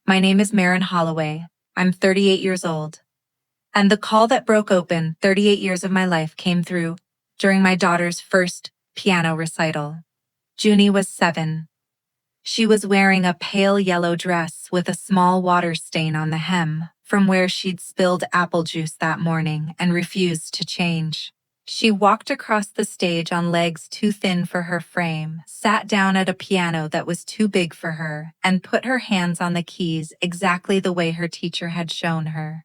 My name is Marin Holloway. I'm 38 years old. And the call that broke open 38 years of my life came through during my daughter's first piano recital. Junie was 7. She was wearing a pale yellow dress with a small water stain on the hem from where she'd spilled apple juice that morning and refused to change. She walked across the stage on legs too thin for her frame, sat down at a piano that was too big for her, and put her hands on the keys exactly the way her teacher had shown her.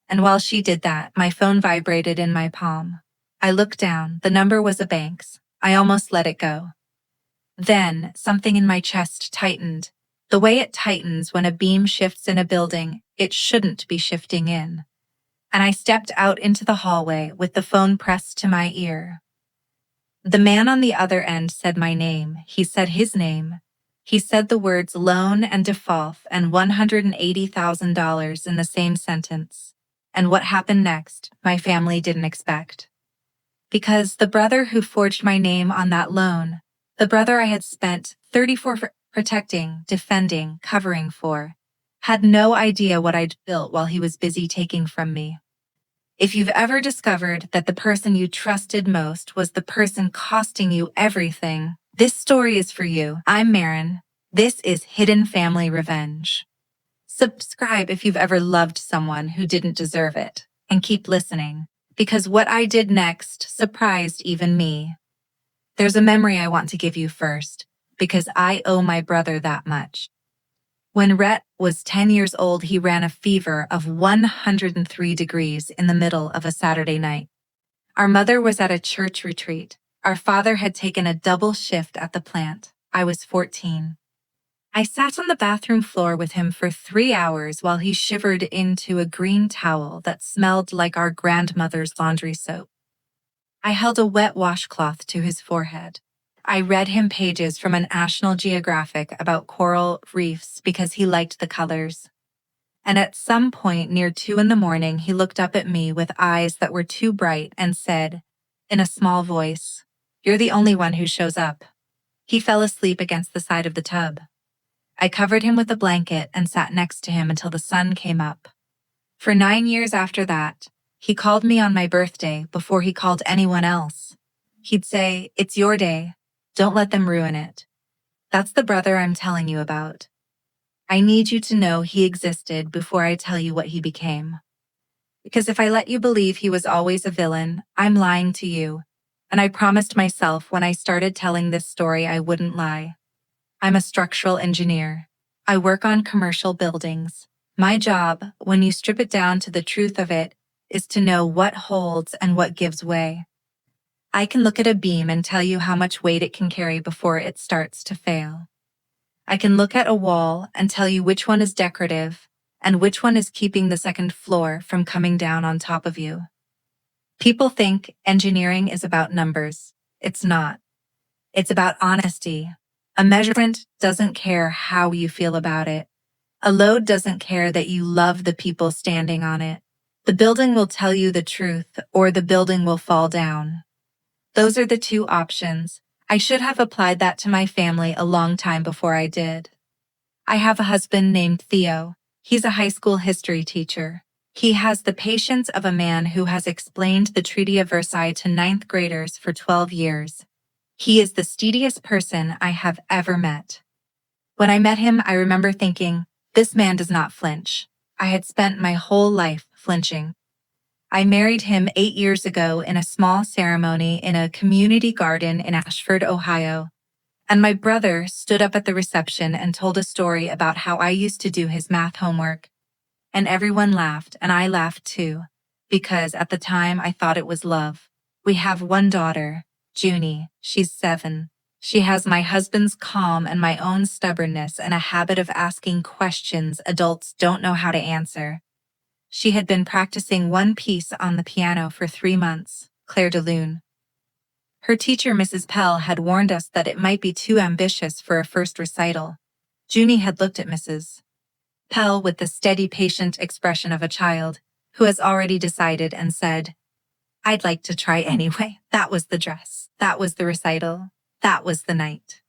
And while she did that, my phone vibrated in my palm. I looked down. The number was a bank's. I almost let it go. Then, something in my chest tightened. The way it tightens when a beam shifts in a building, it shouldn't be shifting in. And I stepped out into the hallway with the phone pressed to my ear. The man on the other end said my name. He said his name. He said the words loan and default and $180,000 in the same sentence. And what happened next, my family didn't expect. Because the brother who forged my name on that loan, the brother I had spent 34 protecting, defending, covering for, had no idea what I'd built while he was busy taking from me. If you've ever discovered that the person you trusted most was the person costing you everything, this story is for you. I'm Marin. This is Hidden Family Revenge. Subscribe if you've ever loved someone who didn't deserve it, and keep listening, because what I did next surprised even me. There's a memory I want to give you first, because I owe my brother that much. When Rhett was 10 years old, he ran a fever of 103 degrees in the middle of a Saturday night. Our mother was at a church retreat. Our father had taken a double shift at the plant. I was 14. I sat on the bathroom floor with him for 3 hours while he shivered into a green towel that smelled like our grandmother's laundry soap. I held a wet washcloth to his forehead. I read him pages from a National Geographic about coral reefs because he liked the colors. And at some point near 2 a.m, he looked up at me with eyes that were too bright and said, in a small voice, "You're the only one who shows up." He fell asleep against the side of the tub. I covered him with a blanket and sat next to him until the sun came up. For 9 years after that, he called me on my birthday before he called anyone else. He'd say, "It's your day. Don't let them ruin it." That's the brother I'm telling you about. I need you to know he existed before I tell you what he became. Because if I let you believe he was always a villain, I'm lying to you. And I promised myself when I started telling this story I wouldn't lie. I'm a structural engineer. I work on commercial buildings. My job, when you strip it down to the truth of it, is to know what holds and what gives way. I can look at a beam and tell you how much weight it can carry before it starts to fail. I can look at a wall and tell you which one is decorative and which one is keeping the second floor from coming down on top of you. People think engineering is about numbers. It's not. It's about honesty. A measurement doesn't care how you feel about it. A load doesn't care that you love the people standing on it. The building will tell you the truth, or the building will fall down. Those are the two options. I should have applied that to my family a long time before I did. I have a husband named Theo. He's a high school history teacher. He has the patience of a man who has explained the Treaty of Versailles to 9th graders for 12 years. He is the steadiest person I have ever met. When I met him, I remember thinking, this man does not flinch. I had spent my whole life flinching. I married him 8 years ago in a small ceremony in a community garden in Ashford, Ohio. And my brother stood up at the reception and told a story about how I used to do his math homework. And everyone laughed, and I laughed too, because at the time I thought it was love. We have one daughter, Junie. She's 7. She has my husband's calm and my own stubbornness and a habit of asking questions adults don't know how to answer. She had been practicing one piece on the piano for 3 months, Claire de Lune. Her teacher, Mrs. Pell, had warned us that it might be too ambitious for a first recital. Junie had looked at Mrs. Pell with the steady, patient expression of a child who has already decided and said, "I'd like to try anyway." That was the dress. That was the recital. That was the night.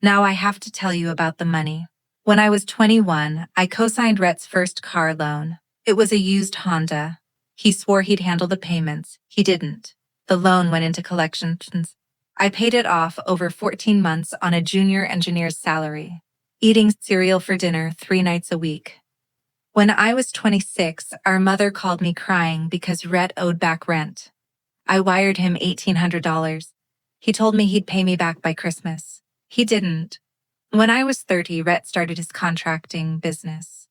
Now I have to tell you about the money. When I was 21, I co-signed Rhett's first car loan. It was a used Honda. He swore he'd handle the payments. He didn't. The loan went into collections. I paid it off over 14 months on a junior engineer's salary, eating cereal for dinner 3 nights a week. When I was 26, our mother called me crying because Rhett owed back rent. I wired him $1,800. He told me he'd pay me back by Christmas. He didn't. When I was 30, Rhett started his contracting business.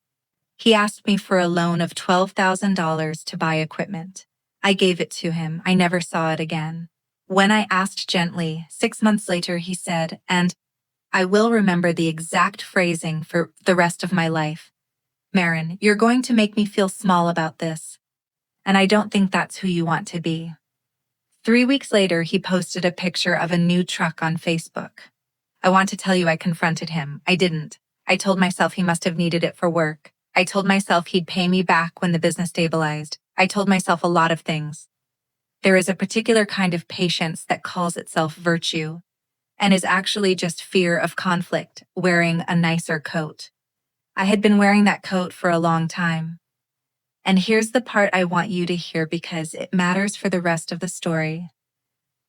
He asked me for a loan of $12,000 to buy equipment. I gave it to him. I never saw it again. When I asked gently, 6 months later, he said, and I will remember the exact phrasing for the rest of my life, "Marin, you're going to make me feel small about this, and I don't think that's who you want to be." 3 weeks later, he posted a picture of a new truck on Facebook. I want to tell you I confronted him. I didn't. I told myself he must have needed it for work. I told myself he'd pay me back when the business stabilized. I told myself a lot of things. There is a particular kind of patience that calls itself virtue and is actually just fear of conflict, wearing a nicer coat. I had been wearing that coat for a long time. And here's the part I want you to hear because it matters for the rest of the story.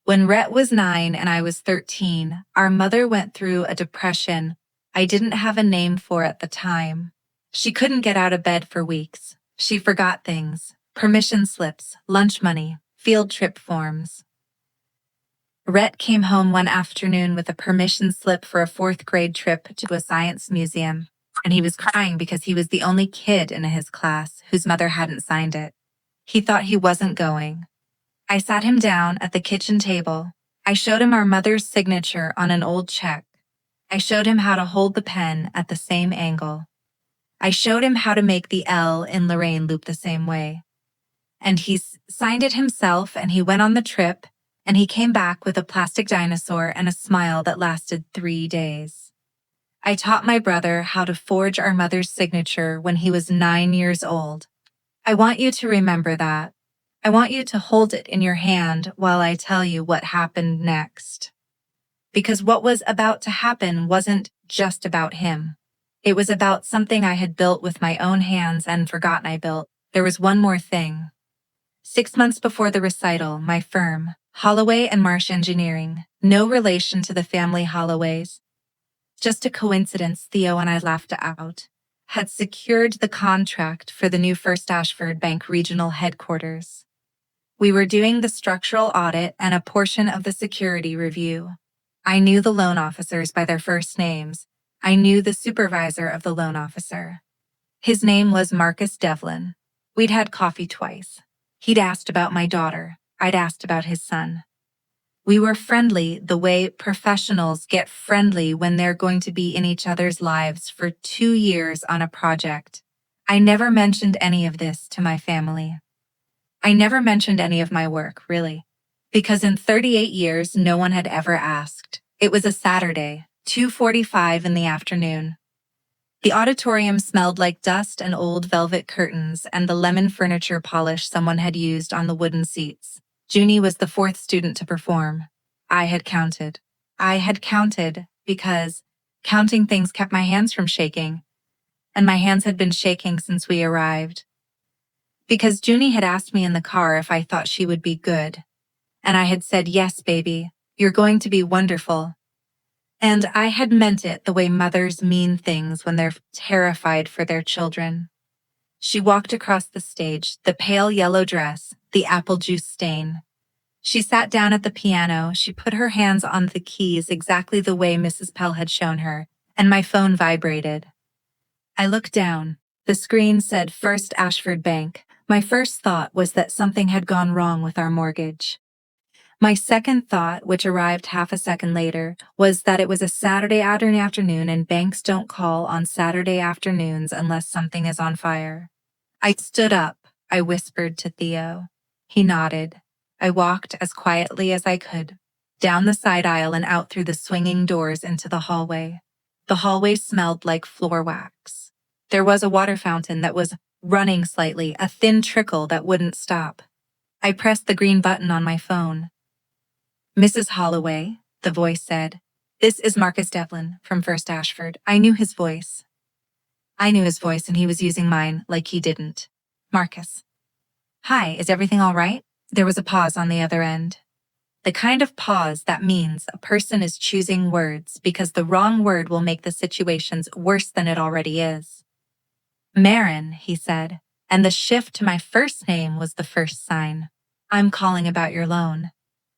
When Rhett was 9 and I was 13, our mother went through a depression I didn't have a name for at the time. She couldn't get out of bed for weeks. She forgot things, permission slips, lunch money, field trip forms. Rhett came home one afternoon with a permission slip for a 4th grade trip to a science museum, and he was crying because he was the only kid in his class whose mother hadn't signed it. He thought he wasn't going. I sat him down at the kitchen table. I showed him our mother's signature on an old check. I showed him how to hold the pen at the same angle. I showed him how to make the L in Lorraine loop the same way. And he signed it himself, and he went on the trip, and he came back with a plastic dinosaur and a smile that lasted 3 days. I taught my brother how to forge our mother's signature when he was 9 years old. I want you to remember that. I want you to hold it in your hand while I tell you what happened next. Because what was about to happen wasn't just about him. It was about something I had built with my own hands and forgotten I built. There was one more thing. 6 months before the recital, my firm, Holloway and Marsh Engineering, no relation to the family Holloways, just a coincidence Theo and I laughed out, had secured the contract for the new First Ashford Bank regional headquarters. We were doing the structural audit and a portion of the security review. I knew the loan officers by their first names. I knew the supervisor of the loan officer. His name was Marcus Devlin. We'd had coffee twice. He'd asked about my daughter. I'd asked about his son. We were friendly the way professionals get friendly when they're going to be in each other's lives for 2 years on a project. I never mentioned any of this to my family. I never mentioned any of my work, really, because in 38 years, no one had ever asked. It was a Saturday, 2:45 in the afternoon. The auditorium smelled like dust and old velvet curtains and the lemon furniture polish someone had used on the wooden seats. Junie was the 4th student to perform. I had counted. Because counting things kept my hands from shaking, and my hands had been shaking since we arrived. Because Junie had asked me in the car if I thought she would be good, and I had said, "Yes, baby, you're going to be wonderful." And I had meant it the way mothers mean things when they're terrified for their children. She walked across the stage, the pale yellow dress, the apple juice stain. She sat down at the piano. She put her hands on the keys exactly the way Mrs. Pell had shown her, and my phone vibrated. I looked down. The screen said First Ashford Bank. My first thought was that something had gone wrong with our mortgage. My second thought, which arrived half a second later, was that it was a Saturday afternoon and banks don't call on Saturday afternoons unless something is on fire. I stood up. I whispered to Theo. He nodded. I walked as quietly as I could, down the side aisle and out through the swinging doors into the hallway. The hallway smelled like floor wax. There was a water fountain that was running slightly, a thin trickle that wouldn't stop. I pressed the green button on my phone. "Mrs. Holloway," the voice said. "This is Marcus Devlin from First Ashford." I knew his voice. I knew his voice and he was using mine like he didn't. Marcus. Hi, is everything all right? There was a pause on the other end. The kind of pause that means a person is choosing words because the wrong word will make the situations worse than it already is. Marin, he said, and the shift to my first name was the first sign. I'm calling about your loan.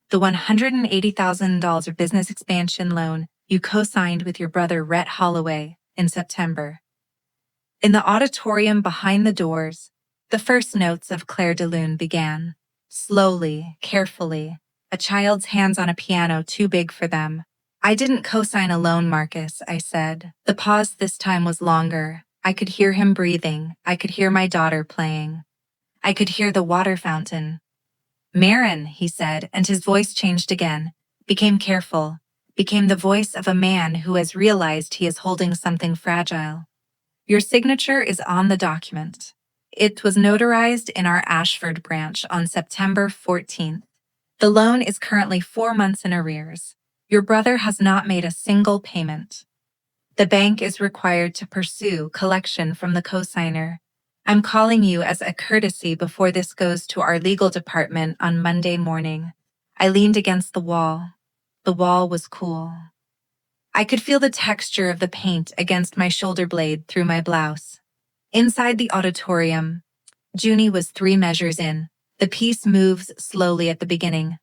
The $180,000 business expansion loan you co-signed with your brother Rhett Holloway in September. In the auditorium behind the doors, the first notes of Claire de Lune began. Slowly, carefully, a child's hands on a piano too big for them. I didn't co-sign a loan, Marcus, I said. The pause this time was longer. I could hear him breathing. I could hear my daughter playing. I could hear the water fountain. Marin, he said, and his voice changed again, became careful, became the voice of a man who has realized he is holding something fragile. Your signature is on the document. It was notarized in our Ashford branch on September 14th. The loan is currently 4 months in arrears. Your brother has not made a single payment. The bank is required to pursue collection from the cosigner. I'm calling you as a courtesy before this goes to our legal department on Monday morning. I leaned against the wall. The wall was cool. I could feel the texture of the paint against my shoulder blade through my blouse. Inside the auditorium, Junie was 3 measures in. The piece moves slowly at the beginning.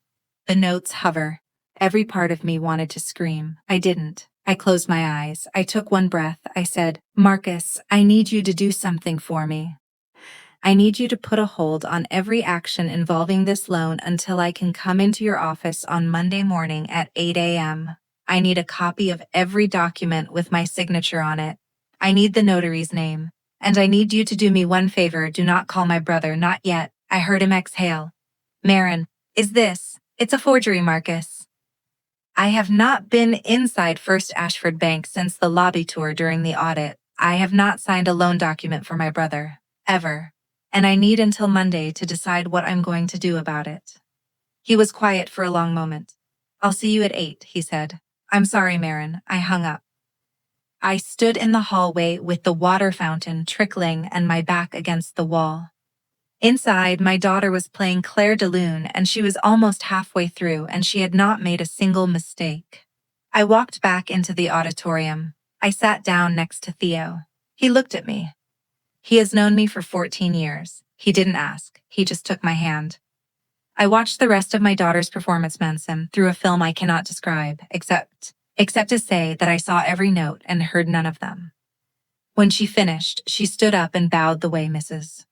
The notes hover. Every part of me wanted to scream. I didn't. I closed my eyes. I took one breath. I said, Marcus, I need you to do something for me. I need you to put a hold on every action involving this loan until I can come into your office on Monday morning at 8 a.m. I need a copy of every document with my signature on it. I need the notary's name. And I need you to do me one favor. Do not call my brother. Not yet. I heard him exhale. Marin, it's a forgery, Marcus. I have not been inside First Ashford Bank since the lobby tour during the audit. I have not signed a loan document for my brother. Ever. And I need until Monday to decide what I'm going to do about it. He was quiet for a long moment. I'll see you at 8, he said. I'm sorry, Marin. I hung up. I stood in the hallway with the water fountain trickling and my back against the wall. Inside, my daughter was playing Claire de Lune, and she was almost halfway through, and she had not made a single mistake. I walked back into the auditorium. I sat down next to Theo. He looked at me. He has known me for 14 years. He didn't ask. He just took my hand. I watched the rest of my daughter's performance Manson through a film I cannot describe, except to say that I saw every note and heard none of them. When she finished, she stood up and bowed the way Mrs.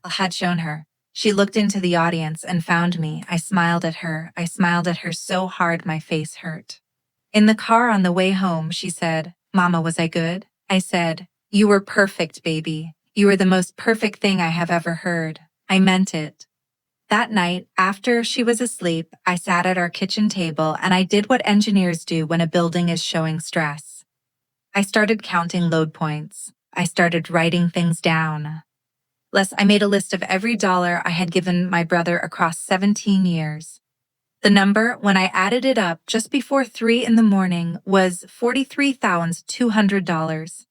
had shown her. She looked into the audience and found me. I smiled at her. I smiled at her so hard my face hurt. In the car on the way home, she said, Mama, was I good? I said, You were perfect, baby. You were the most perfect thing I have ever heard. I meant it. That night, after she was asleep, I sat at our kitchen table and I did what engineers do when a building is showing stress. I started counting load points. I started writing things down. I made a list of every dollar I had given my brother across 17 years. The number, when I added it up just before 3 in the morning, was $43,200.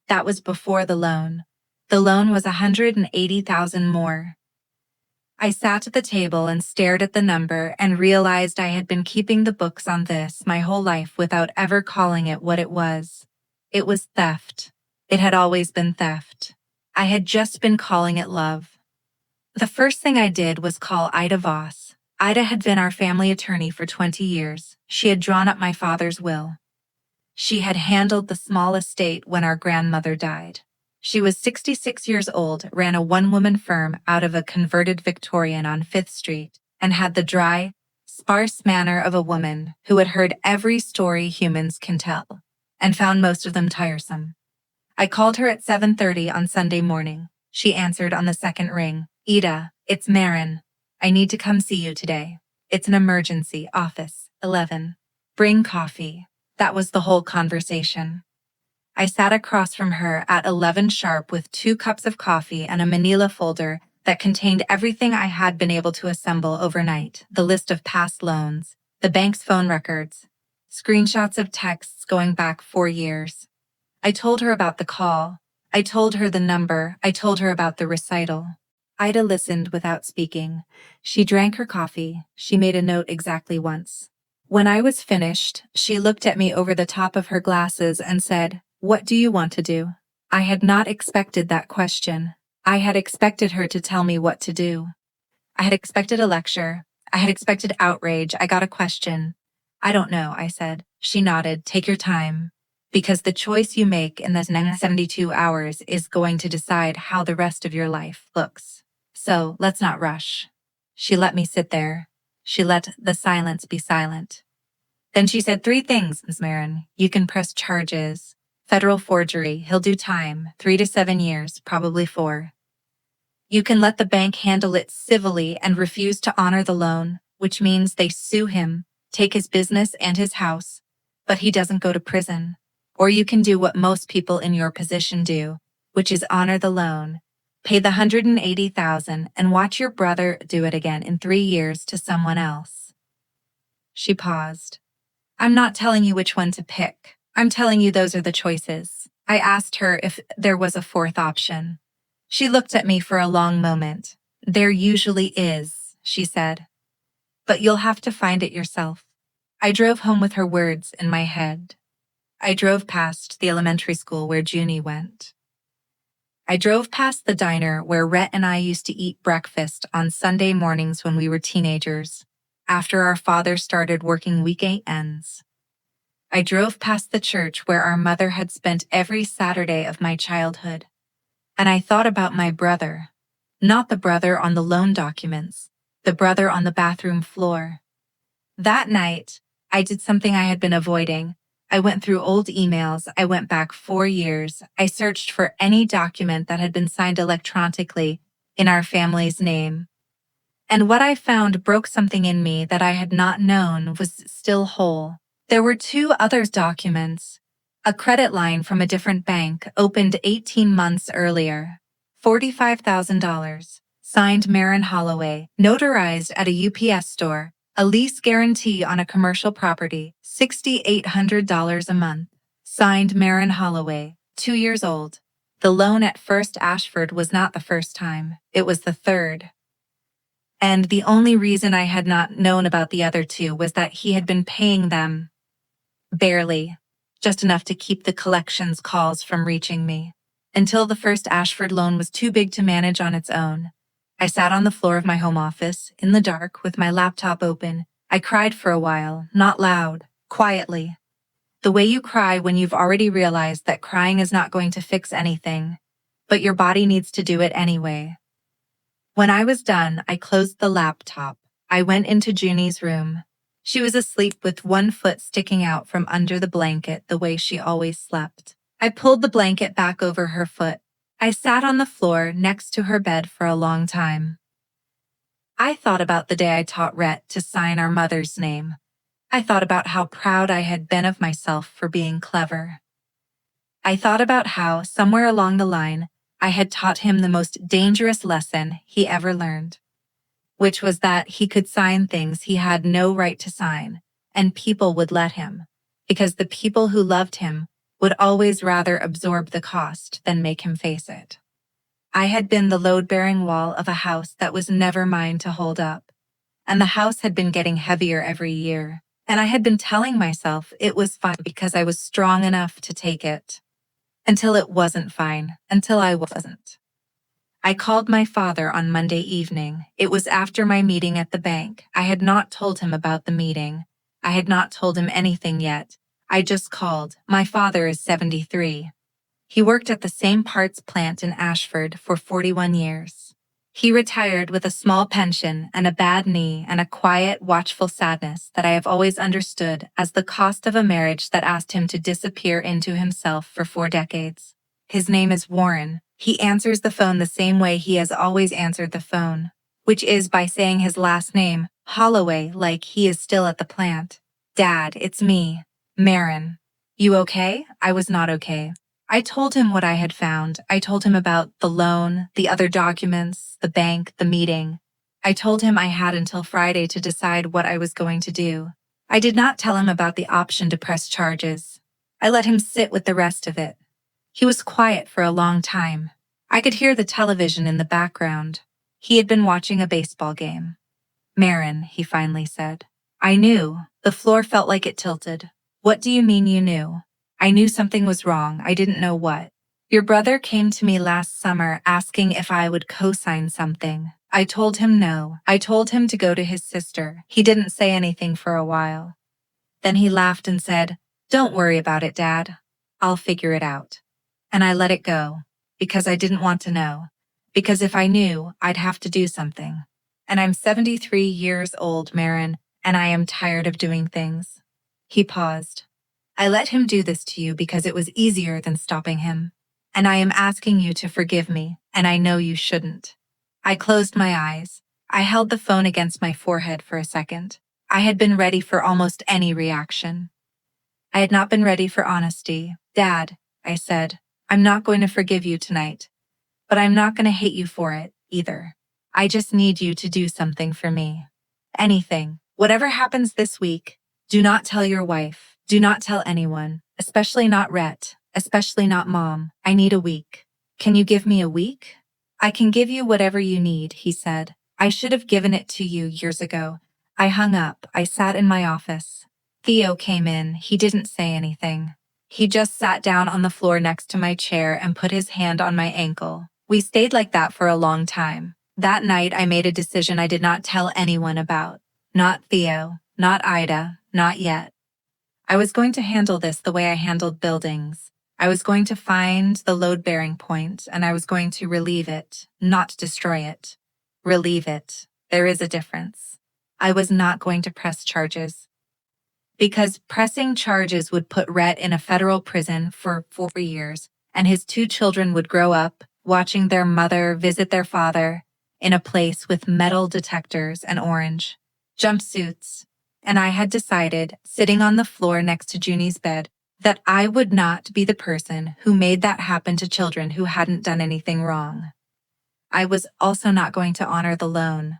That was before the loan. The loan was $180,000 more. I sat at the table and stared at the number and realized I had been keeping the books on this my whole life without ever calling it what it was. It was theft. It had always been theft. I had just been calling it love. The first thing I did was call Ida Voss. Ida had been our family attorney for 20 years. She had drawn up my father's will. She had handled the small estate when our grandmother died. She was 66 years old, ran a one-woman firm out of a converted Victorian on 5th Street, and had the dry, sparse manner of a woman who had heard every story humans can tell, and found most of them tiresome. I called her at 7:30 on Sunday morning. She answered on the second ring. Ida, it's Marin. I need to come see you today. It's an emergency. Office, 11. Bring coffee. That was the whole conversation. I sat across from her at 11 sharp with 2 cups of coffee and a manila folder that contained everything I had been able to assemble overnight, the list of past loans, the bank's phone records, screenshots of texts going back 4 years. I told her about the call. I told her the number. I told her about the recital. Ida listened without speaking. She drank her coffee. She made a note exactly once. When I was finished, she looked at me over the top of her glasses and said, "What do you want to do?" I had not expected that question. I had expected her to tell me what to do. I had expected a lecture. I had expected outrage. I got a question. "I don't know," I said. She nodded. "Take your time. Because the choice you make in this next 72 hours is going to decide how the rest of your life looks. So let's not rush." She let me sit there. She let the silence be silent. Then she said, "Three things, Ms. Marin. You can press charges. Federal forgery. He'll do time. 3 to 7 years, probably 4. You can let the bank handle it civilly and refuse to honor the loan, which means they sue him, take his business and his house, but he doesn't go to prison. Or you can do what most people in your position do, which is honor the loan, pay the $180,000 and watch your brother do it again in 3 years to someone else." She paused. "I'm not telling you which one to pick. I'm telling you those are the choices." I asked her if there was a fourth option. She looked at me for a long moment. "There usually is," she said. "But you'll have to find it yourself." I drove home with her words in my head. I drove past the elementary school where Junie went. I drove past the diner where Rhett and I used to eat breakfast on Sunday mornings when we were teenagers, after our father started working weekends. I drove past the church where our mother had spent every Saturday of my childhood. And I thought about my brother. Not the brother on the loan documents, the brother on the bathroom floor. That night, I did something I had been avoiding. I went through old emails. I went back 4 years. I searched for any document that had been signed electronically in our family's name. And what I found broke something in me that I had not known was still whole. There were 2 other documents. A credit line from a different bank opened 18 months earlier. $45,000. Signed Marin Holloway. Notarized at a UPS store. A lease guarantee on a commercial property. $6,800 a month. Signed Marin Holloway. 2 years old. The loan at First Ashford was not the first time. It was the third. And the only reason I had not known about the other 2 was that he had been paying them. Barely. Just enough to keep the collections calls from reaching me. Until the First Ashford loan was too big to manage on its own. I sat on the floor of my home office, in the dark, with my laptop open. I cried for a while, not loud, quietly. The way you cry when you've already realized that crying is not going to fix anything, but your body needs to do it anyway. When I was done, I closed the laptop. I went into Junie's room. She was asleep with one foot sticking out from under the blanket the way she always slept. I pulled the blanket back over her foot. I sat on the floor next to her bed for a long time. I thought about the day I taught Rhett to sign our mother's name. I thought about how proud I had been of myself for being clever. I thought about how, somewhere along the line, I had taught him the most dangerous lesson he ever learned, which was that he could sign things he had no right to sign, and people would let him, because the people who loved him would always rather absorb the cost than make him face it. I had been the load-bearing wall of a house that was never mine to hold up, and the house had been getting heavier every year, and I had been telling myself it was fine because I was strong enough to take it. Until it wasn't fine, until I wasn't. I called my father on Monday evening. It was after my meeting at the bank. I had not told him about the meeting. I had not told him anything yet. I just called. My father is 73. He worked at the same parts plant in Ashford for 41 years. He retired with a small pension and a bad knee and a quiet, watchful sadness that I have always understood as the cost of a marriage that asked him to disappear into himself for 4 decades. His name is Warren. He answers the phone the same way he has always answered the phone, which is by saying his last name, Holloway, like he is still at the plant. "Dad, it's me, Marin. You okay?" I was not okay. I told him what I had found. I told him about the loan, the other documents, the bank, the meeting. I told him I had until Friday to decide what I was going to do. I did not tell him about the option to press charges. I let him sit with the rest of it. He was quiet for a long time. I could hear the television in the background. He had been watching a baseball game. "Marin," he finally said. I knew. The floor felt like it tilted. "What do you mean you knew?" "I knew something was wrong. I didn't know what." "Your brother came to me last summer asking if I would co-sign something. I told him no. I told him to go to his sister. He didn't say anything for a while. Then he laughed and said, 'Don't worry about it, Dad. I'll figure it out.' And I let it go, because I didn't want to know. Because if I knew, I'd have to do something. And I'm 73 years old, Marin, and I am tired of doing things." He paused. "I let him do this to you because it was easier than stopping him. And I am asking you to forgive me, and I know you shouldn't." I closed my eyes. I held the phone against my forehead for a second. I had been ready for almost any reaction. I had not been ready for honesty. "Dad," I said, "I'm not going to forgive you tonight. But I'm not going to hate you for it, either. I just need you to do something for me. Anything. Whatever happens this week, do not tell your wife. Do not tell anyone, especially not Rhett, especially not Mom. I need a week." "Can you give me a week?" "I can give you whatever you need," he said. "I should have given it to you years ago." I hung up. I sat in my office. Theo came in. He didn't say anything. He just sat down on the floor next to my chair and put his hand on my ankle. We stayed like that for a long time. That night I made a decision I did not tell anyone about. Not Theo, not Ida, not yet. I was going to handle this the way I handled buildings. I was going to find the load-bearing point, and I was going to relieve it, not destroy it. Relieve it. There is a difference. I was not going to press charges. Because pressing charges would put Rhett in a federal prison for 4 years, and his 2 children would grow up, watching their mother visit their father, in a place with metal detectors and orange jumpsuits. And I had decided, sitting on the floor next to Junie's bed, that I would not be the person who made that happen to children who hadn't done anything wrong. I was also not going to honor the loan.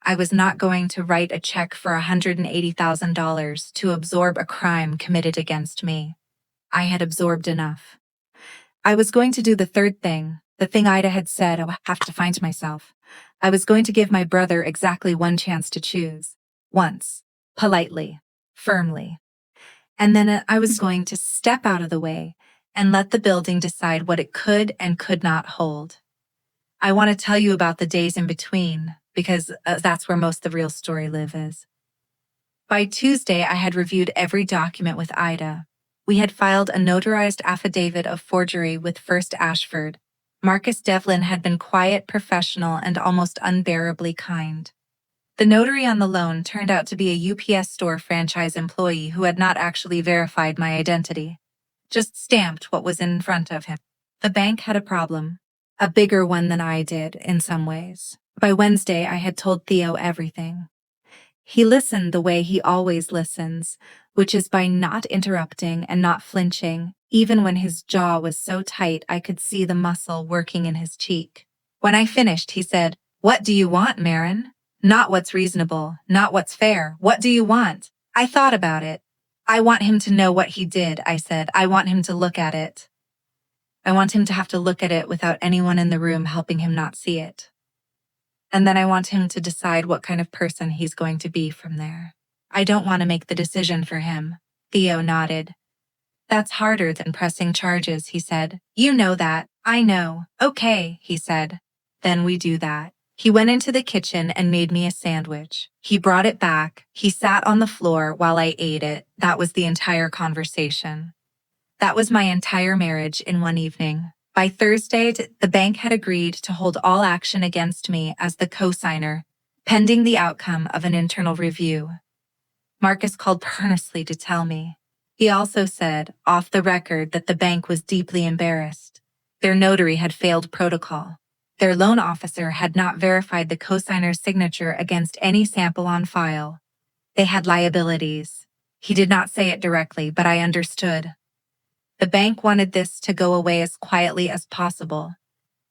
I was not going to write a check for $180,000 to absorb a crime committed against me. I had absorbed enough. I was going to do the third thing, the thing Ida had said I have to find myself. I was going to give my brother exactly one chance to choose. Once. Politely. Firmly. And then I was going to step out of the way and let the building decide what it could and could not hold. I want to tell you about the days in between, because that's where most of the real story is. By Tuesday, I had reviewed every document with Ida. We had filed a notarized affidavit of forgery with First Ashford. Marcus Devlin had been quiet, professional, and almost unbearably kind. The notary on the loan turned out to be a UPS store franchise employee who had not actually verified my identity, just stamped what was in front of him. The bank had a problem. A bigger one than I did, in some ways. By Wednesday, I had told Theo everything. He listened the way he always listens, which is by not interrupting and not flinching, even when his jaw was so tight I could see the muscle working in his cheek. When I finished, he said, "What do you want, Marin? Not what's reasonable, not what's fair. What do you want?" I thought about it. "I want him to know what he did," I said. "I want him to look at it. I want him to have to look at it without anyone in the room helping him not see it. And then I want him to decide what kind of person he's going to be from there. I don't want to make the decision for him." Theo nodded. "That's harder than pressing charges," he said. "You know that. I know." "Okay," he said. "Then we do that." He went into the kitchen and made me a sandwich. He brought it back. He sat on the floor while I ate it. That was the entire conversation. That was my entire marriage in one evening. By Thursday, the bank had agreed to hold all action against me as the co-signer, pending the outcome of an internal review. Marcus called earnestly to tell me. He also said, off the record, that the bank was deeply embarrassed. Their notary had failed protocol. Their loan officer had not verified the co-signer's signature against any sample on file. They had liabilities. He did not say it directly, but I understood. The bank wanted this to go away as quietly as possible.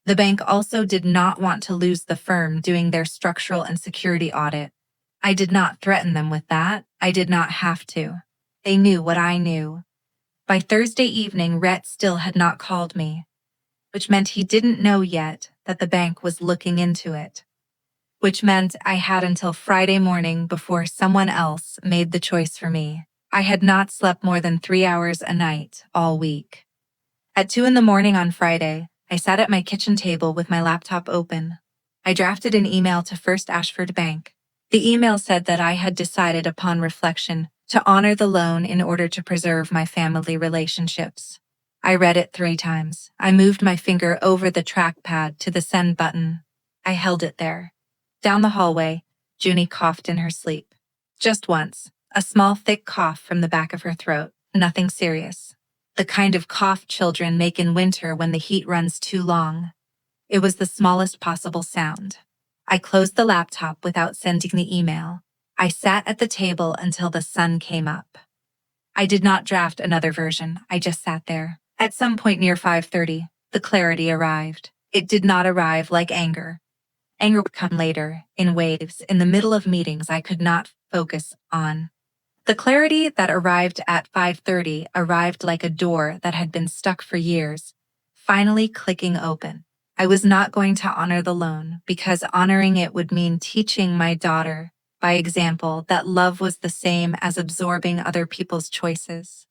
The bank also did not want to lose the firm doing their structural and security audit. I did not threaten them with that. I did not have to. They knew what I knew. By Thursday evening, Rhett still had not called me, which meant he didn't know yet that the bank was looking into it, which meant I had until Friday morning before someone else made the choice for me. I had not slept more than 3 hours a night all week. At 2 a.m. on Friday, I sat at my kitchen table with my laptop open. I drafted an email to First Ashford Bank. The email said that I had decided upon reflection to honor the loan in order to preserve my family relationships. I read it 3 times. I moved my finger over the trackpad to the send button. I held it there. Down the hallway, Junie coughed in her sleep. Just once, a small thick cough from the back of her throat, nothing serious. The kind of cough children make in winter when the heat runs too long. It was the smallest possible sound. I closed the laptop without sending the email. I sat at the table until the sun came up. I did not draft another version, I just sat there. At some point near 5:30, the clarity arrived. It did not arrive like anger. Anger would come later, in waves, in the middle of meetings I could not focus on. The clarity that arrived at 5:30 arrived like a door that had been stuck for years, finally clicking open. I was not going to honor the loan because honoring it would mean teaching my daughter, by example, that love was the same as absorbing other people's choices.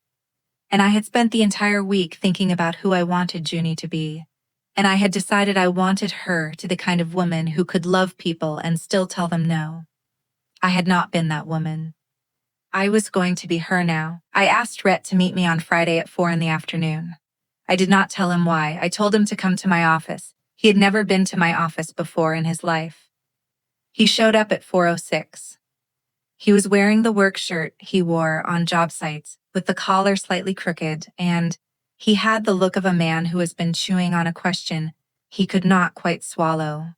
And I had spent the entire week thinking about who I wanted Junie to be. And I had decided I wanted her to be the kind of woman who could love people and still tell them no. I had not been that woman. I was going to be her now. I asked Rhett to meet me on Friday at 4 p.m. I did not tell him why. I told him to come to my office. He had never been to my office before in his life. He showed up at 4:06. He was wearing the work shirt he wore on job sites, with the collar slightly crooked, and he had the look of a man who has been chewing on a question he could not quite swallow.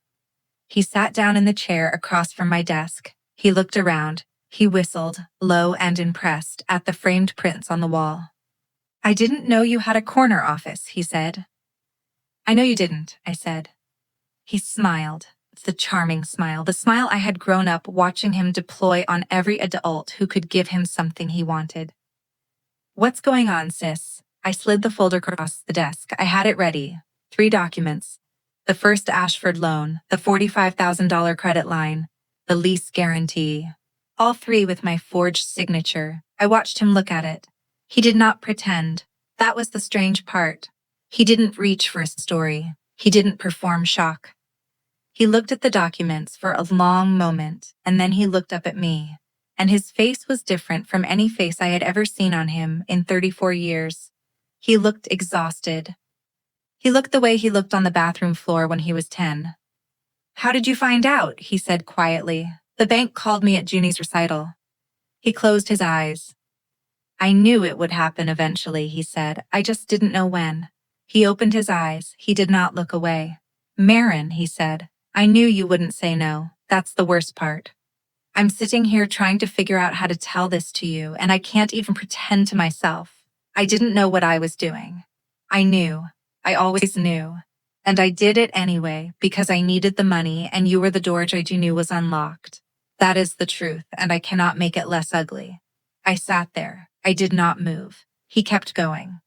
He sat down in the chair across from my desk. He looked around. He whistled, low and impressed, at the framed prints on the wall. "I didn't know you had a corner office," he said. "I know you didn't," I said. He smiled. The charming smile, the smile I had grown up watching him deploy on every adult who could give him something he wanted. "What's going on, sis?" I slid the folder across the desk. I had it ready. 3 documents. The First Ashford loan, the $45,000 credit line, the lease guarantee. All 3 with my forged signature. I watched him look at it. He did not pretend. That was the strange part. He didn't reach for a story. He didn't perform shock. He looked at the documents for a long moment, and then he looked up at me. And his face was different from any face I had ever seen on him in 34 years. He looked exhausted. He looked the way he looked on the bathroom floor when he was 10. "How did you find out?" he said quietly. "The bank called me at Junie's recital." He closed his eyes. "I knew it would happen eventually," he said. "I just didn't know when." He opened his eyes. He did not look away. "Marin," he said, "I knew you wouldn't say no. That's the worst part. I'm sitting here trying to figure out how to tell this to you, and I can't even pretend to myself. I didn't know what I was doing. I knew. I always knew. And I did it anyway because I needed the money and you were the door I knew was unlocked. That is the truth, and I cannot make it less ugly." I sat there. I did not move. He kept going.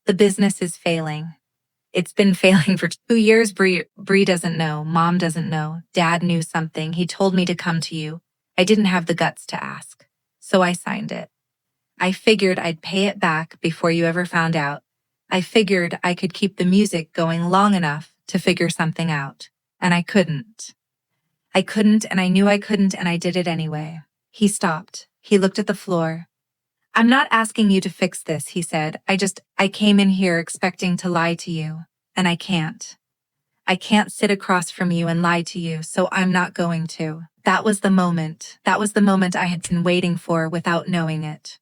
"The business is failing. It's been failing for 2 years. Bree doesn't know. Mom doesn't know. Dad knew something. He told me to come to you. I didn't have the guts to ask. So I signed it. I figured I'd pay it back before you ever found out. I figured I could keep the music going long enough to figure something out. And I couldn't. I couldn't, and I knew I couldn't, and I did it anyway." He stopped. He looked at the floor. "I'm not asking you to fix this," he said. I came in here expecting to lie to you, and I can't. I can't sit across from you and lie to you, so I'm not going to." That was the moment. That was the moment I had been waiting for without knowing it.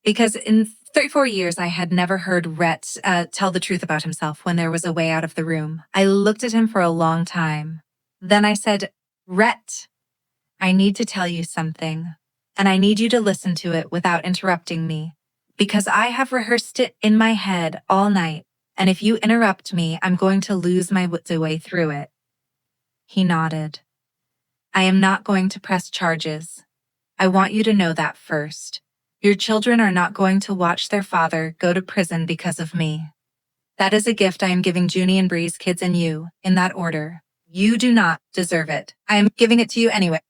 Because in 34 years, I had never heard Rhett tell the truth about himself when there was a way out of the room. I looked at him for a long time. Then I said, "Rhett, I need to tell you something. And I need you to listen to it without interrupting me, because I have rehearsed it in my head all night, and if you interrupt me, I'm going to lose my way through it." He nodded. "I am not going to press charges. I want you to know that first. Your children are not going to watch their father go to prison because of me. That is a gift I am giving Junie and Bree's kids and you, in that order. You do not deserve it. I am giving it to you anyway.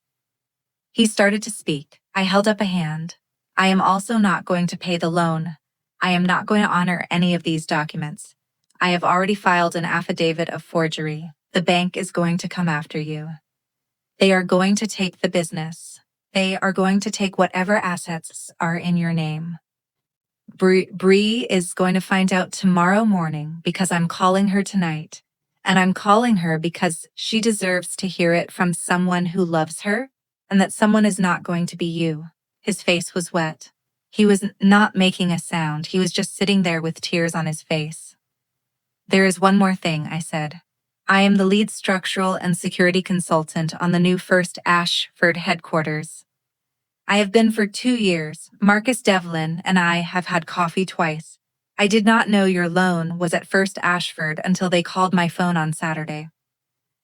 He started to speak. I held up a hand. I am also not going to pay the loan. I am not going to honor any of these documents. I have already filed an affidavit of forgery. The bank is going to come after you. They are going to take the business. They are going to take whatever assets are in your name. Bree is going to find out tomorrow morning because I'm calling her tonight. And I'm calling her because she deserves to hear it from someone who loves her, and that someone is not going to be you. His face was wet. He was not making a sound. He was just sitting there with tears on his face. There is one more thing, I said. I am the lead structural and security consultant on the new First Ashford headquarters. I have been for 2 years. Marcus Devlin and I have had coffee twice. I did not know your loan was at First Ashford until they called my phone on Saturday.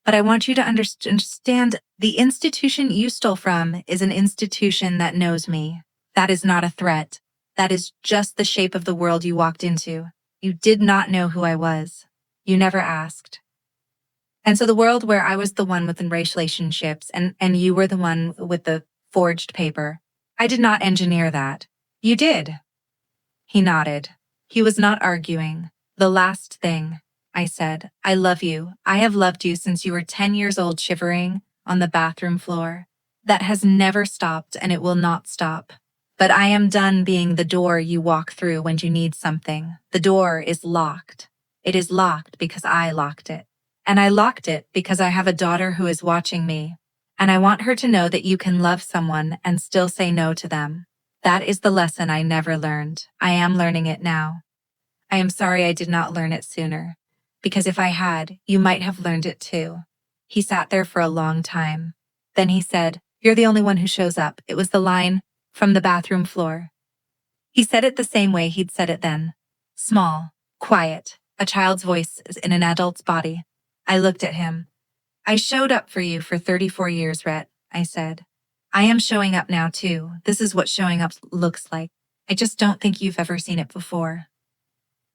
But I want you to understand the institution you stole from is an institution that knows me. That is not a threat. That is just the shape of the world you walked into. You did not know who I was. You never asked. And so the world where I was the one with the relationships and you were the one with the forged paper, I did not engineer that. You did. He nodded. He was not arguing. The last thing, I said, I love you. I have loved you since you were 10 years old, shivering on the bathroom floor. That has never stopped and it will not stop. But I am done being the door you walk through when you need something. The door is locked. It is locked because I locked it. And I locked it because I have a daughter who is watching me. And I want her to know that you can love someone and still say no to them. That is the lesson I never learned. I am learning it now. I am sorry I did not learn it sooner, because if I had, you might have learned it too. He sat there for a long time. Then he said, "You're the only one who shows up." It was the line from the bathroom floor. He said it the same way he'd said it then. Small, quiet, a child's voice in an adult's body. I looked at him. I showed up for you for 34 years, Rhett, I said. I am showing up now too. This is what showing up looks like. I just don't think you've ever seen it before.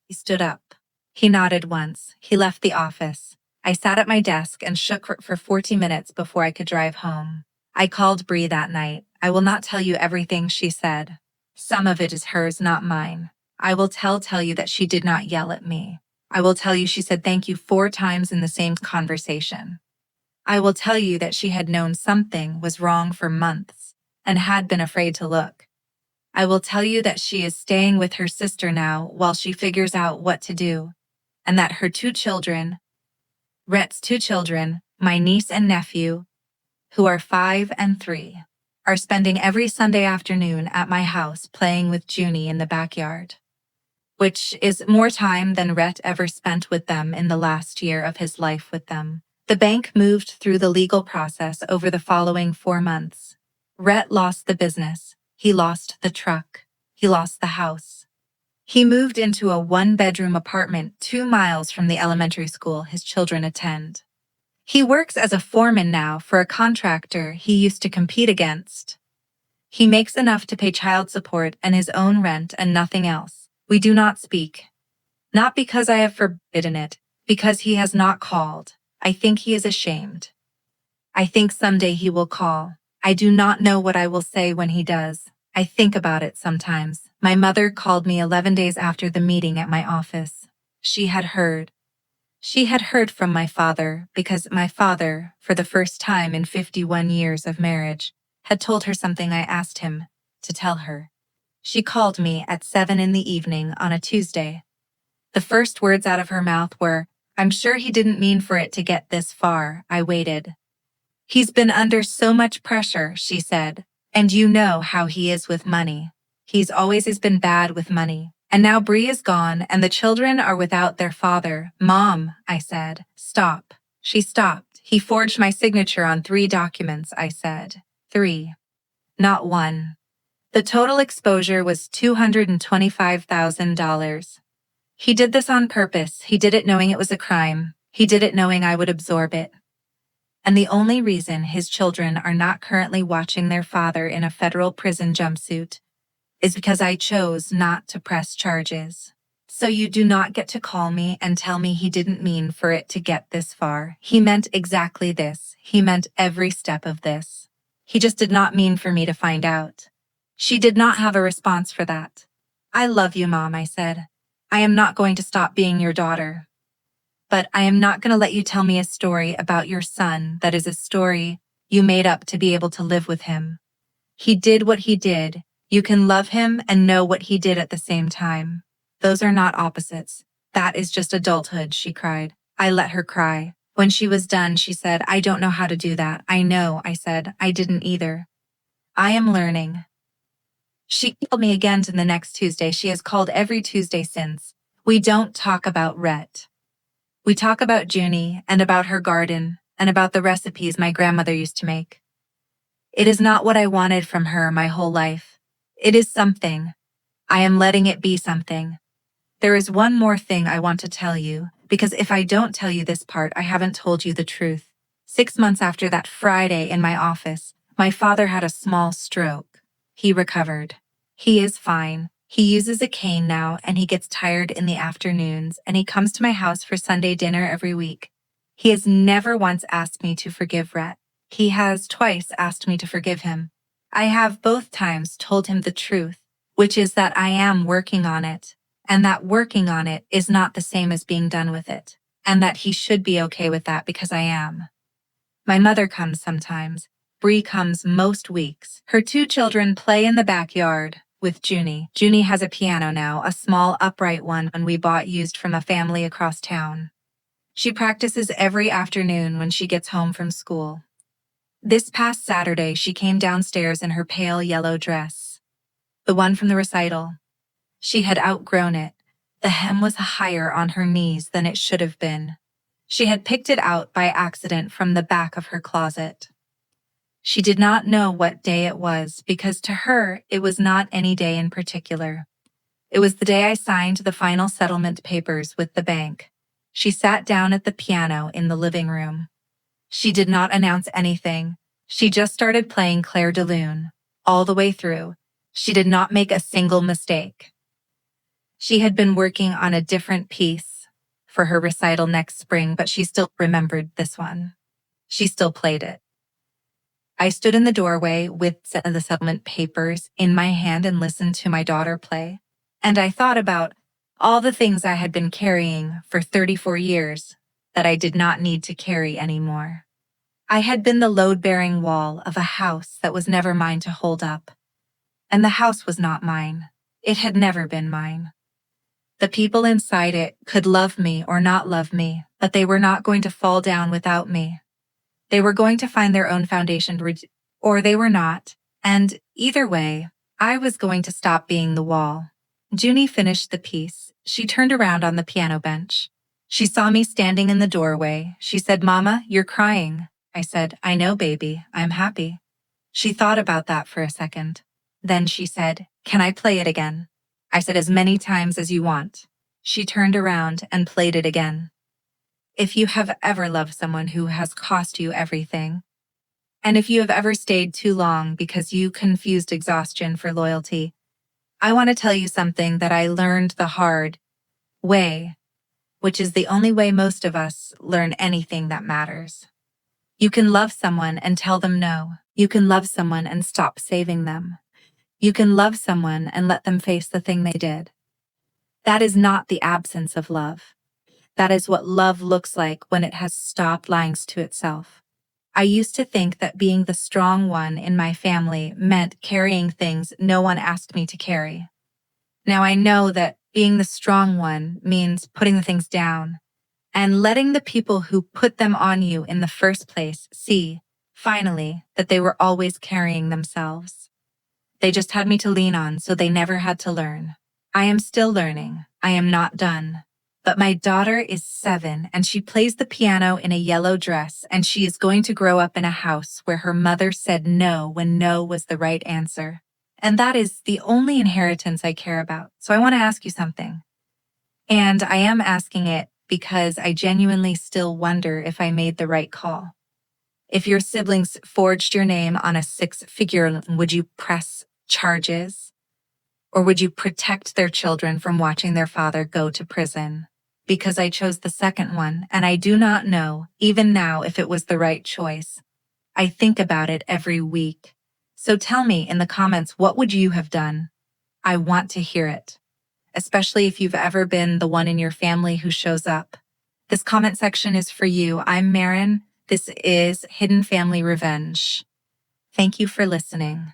He stood up. He nodded once. He left the office. I sat at my desk and shook for 40 minutes before I could drive home. I called Bree that night. I will not tell you everything she said. Some of it is hers, not mine. I will tell you that she did not yell at me. I will tell you she said thank you 4 times in the same conversation. I will tell you that she had known something was wrong for months and had been afraid to look. I will tell you that she is staying with her sister now while she figures out what to do, and that her 2 children, Rhett's 2 children, my niece and nephew, who are 5 and 3, are spending every Sunday afternoon at my house playing with Junie in the backyard, which is more time than Rhett ever spent with them in the last year of his life with them. The bank moved through the legal process over the following 4 months. Rhett lost the business. He lost the truck. He lost the house. He moved into a 1-bedroom apartment 2 miles from the elementary school his children attend. He works as a foreman now for a contractor he used to compete against. He makes enough to pay child support and his own rent and nothing else. We do not speak. Not because I have forbidden it, because he has not called. I think he is ashamed. I think someday he will call. I do not know what I will say when he does. I think about it sometimes. My mother called me 11 days after the meeting at my office. She had heard. She had heard from my father because my father, for the first time in 51 years of marriage, had told her something I asked him to tell her. She called me at 7 in the evening on a Tuesday. The first words out of her mouth were, "I'm sure he didn't mean for it to get this far." I waited. "He's been under so much pressure," she said, "and you know how he is with money. He's always been bad with money. And now Bree is gone and the children are without their father." "Mom," I said. "Stop." She stopped. "He forged my signature on 3 documents," I said. 3. Not 1. The total exposure was $225,000. He did this on purpose. He did it knowing it was a crime. He did it knowing I would absorb it. And the only reason his children are not currently watching their father in a federal prison jumpsuit is because I chose not to press charges. So you do not get to call me and tell me he didn't mean for it to get this far. He meant exactly this. He meant every step of this. He just did not mean for me to find out. She did not have a response for that. I love you, Mom, I said. I am not going to stop being your daughter. But I am not going to let you tell me a story about your son that is a story you made up to be able to live with him. He did what he did. You can love him and know what he did at the same time. Those are not opposites. That is just adulthood, she cried. I let her cry. When she was done, she said, I don't know how to do that. I know, I said. I didn't either. I am learning. She called me again the next Tuesday. She has called every Tuesday since. We don't talk about Rhett. We talk about Junie and about her garden and about the recipes my grandmother used to make. It is not what I wanted from her my whole life. It is something. I am letting it be something. There is one more thing I want to tell you, because if I don't tell you this part, I haven't told you the truth. 6 months after that Friday in my office, my father had a small stroke. He recovered. He is fine. He uses a cane now and he gets tired in the afternoons and he comes to my house for Sunday dinner every week. He has never once asked me to forgive Rhett. He has twice asked me to forgive him. I have both times told him the truth, which is that I am working on it, and that working on it is not the same as being done with it, and that he should be okay with that because I am. My mother comes sometimes. Bree comes most weeks. Her 2 children play in the backyard with Junie. Junie has a piano now, a small upright one we bought used from a family across town. She practices every afternoon when she gets home from school. This past Saturday, she came downstairs in her pale yellow dress, the one from the recital. She had outgrown it. The hem was higher on her knees than it should have been. She had picked it out by accident from the back of her closet. She did not know what day it was because to her it was not any day in particular. It was the day I signed the final settlement papers with the bank. She sat down at the piano in the living room. She did not announce anything. She just started playing Claire de Lune, all the way through. She did not make a single mistake. She had been working on a different piece for her recital next spring, but she still remembered this one. She still played it. I stood in the doorway with the settlement papers in my hand and listened to my daughter play. And I thought about all the things I had been carrying for 34 years that I did not need to carry anymore. I had been the load-bearing wall of a house that was never mine to hold up. And the house was not mine. It had never been mine. The people inside it could love me or not love me, but they were not going to fall down without me. They were going to find their own foundation, or they were not, and either way, I was going to stop being the wall. Junie finished the piece. She turned around on the piano bench. She saw me standing in the doorway. She said, "Mama, you're crying." I said, "I know, baby. I'm happy." She thought about that for a second. Then she said, "Can I play it again?" I said, "As many times as you want." She turned around and played it again. If you have ever loved someone who has cost you everything, and if you have ever stayed too long because you confused exhaustion for loyalty, I want to tell you something that I learned the hard way, which is the only way most of us learn anything that matters. You can love someone and tell them no. You can love someone and stop saving them. You can love someone and let them face the thing they did. That is not the absence of love. That is what love looks like when it has stopped lying to itself. I used to think that being the strong one in my family meant carrying things no one asked me to carry. Now I know that being the strong one means putting the things down and letting the people who put them on you in the first place see, finally, that they were always carrying themselves. They just had me to lean on, so they never had to learn. I am still learning. I am not done. But my daughter is 7 and she plays the piano in a yellow dress, and she is going to grow up in a house where her mother said no when no was the right answer. And that is the only inheritance I care about. So I want to ask you something. And I am asking it because I genuinely still wonder if I made the right call. If your siblings forged your name on a 6-figure, would you press charges? Or would you protect their children from watching their father go to prison? Because I chose the second one, and I do not know, even now, if it was the right choice. I think about it every week. So tell me in the comments, what would you have done? I want to hear it, especially if you've ever been the one in your family who shows up. This comment section is for you. I'm Marin. This is Hidden Family Revenge. Thank you for listening.